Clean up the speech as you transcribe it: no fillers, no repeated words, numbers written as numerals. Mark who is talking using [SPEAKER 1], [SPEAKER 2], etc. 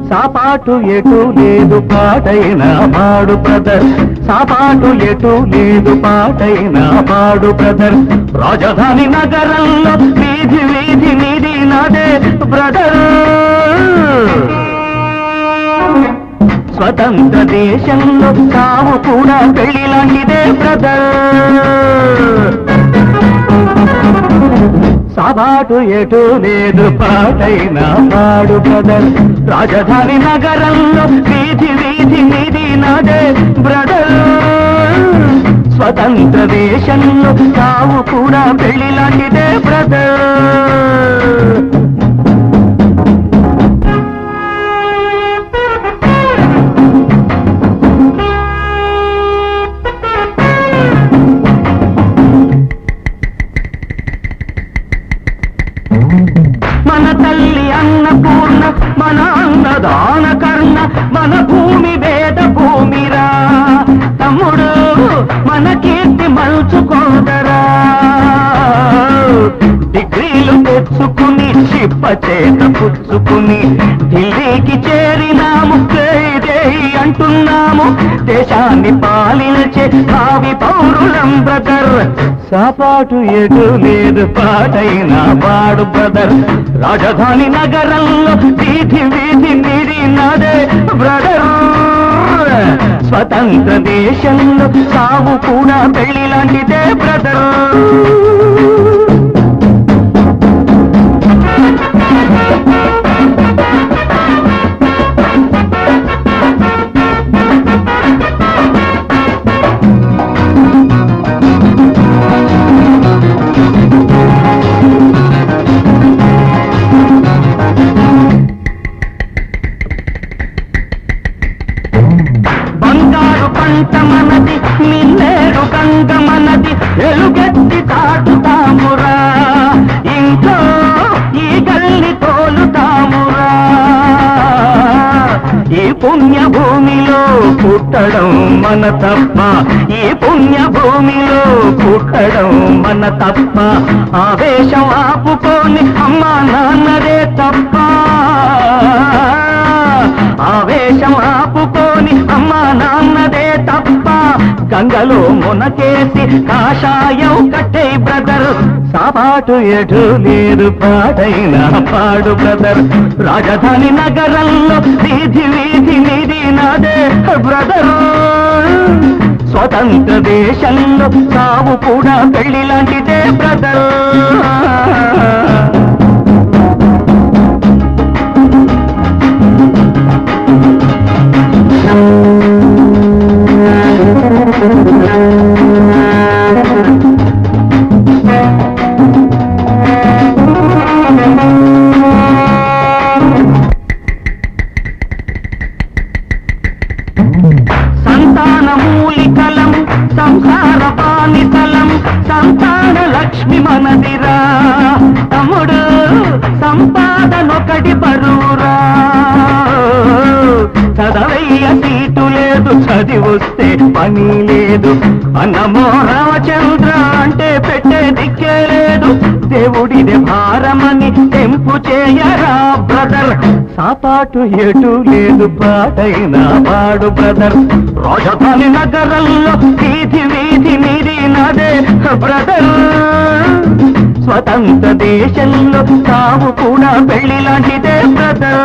[SPEAKER 1] సాపాటు ఎటు లేదు పాటైన పాడు బ్రదర్, సాపాటు ఎటు లేదు పాటైన పాడు బ్రదర్. రాజధాని నగరంలో వీధి వీధి నీది నాదే బ్రదర్. స్వతంత్ర దేశంలో తాము కూడా పెళ్లి లాంటిదే బ్రదర్. సాబాటు ఎటు లేదు పాటైన పాడు బ్రదర్. రాజధాని నగరంలో వీధి వీధి నీది నాదే బ్రదర్. స్వతంత్ర దేశంలో తాము కూడా పెళ్లి లాంటిదే బ్రదర్. మన తల్లి అన్నపూర్ణ, మన అన్నదాన కర్ణ, మన భూమి వేద భూమిరా తమ్ముడు, మన కీర్తి మలుచుకోదరా. డిగ్రీలు తెచ్చుకుని చిప్ప చేత పుచ్చుకుని ఢిల్లీకి చేరినాము, జై అంటున్నాము. దేశాన్ని పాలించే భావి పౌరులం బ్రదర్. సాపాటు ఎటు లేదు పాటైన పాడు బ్రదర్. రాజధాని నగరంలో వీధి వీధి నీది నాదే బ్రదర్. స్వతంత్ర దేశంలో సాగు కూడా పెళ్లి లాంటిదే బ్రదర్. బంగారు పంట మనది, నిన్నేడు గంగ మనది, ఎలుగెత్తి తాటుతామురా. ఇంట్లో ఈ గల్లి తోలుతామురా. ఈ పుణ్య భూమిలో పుట్టడం మన తప్ప, ఈ పుణ్య భూమిలో పుట్టడం మన తప్ప. ఆవేశం ఆపుకొని అమ్మా నాన్నదే తప్ప, ఆవేశం ఆపుకొని అమ్మా నాన్నదే తప్ప. గంగలో మునకేసి కాషాయం కట్టే బ్రదర్. సాపాటు ఎటు లేదు పాటైన పాడు బ్రదర్. రాజధాని నగరంలో వీధి వీధి నీది నాదే బ్రదర్. స్వతంత్ర దేశంలో సావు కూడా పెళ్లి లాంటిదే బ్రదర్. సంతాన మూలికలం, సంసార పానితలం, సంతాన లక్ష్మి మనదిరా తమ్ముడు. సంపాదనొకటి బరువురా. చదవయ్య సీటు లేదు, చదివొస్తే పని లేదు. అన్నమో రామచంద్ర అంటే పెట్టే దిక్కే లేదు. దేవుడిదే భారమని తెంపు చేయరా బ్రదర్. సాపాటు ఎటు లేదు పాటైన పాడు బ్రదర్. రాజధాని నగరంలో వీధి వీధి నీది నాదే బ్రదర్. స్వతంత్ర దేశంలో తాము కూడా పెళ్లి లాంటిదే బ్రదర్.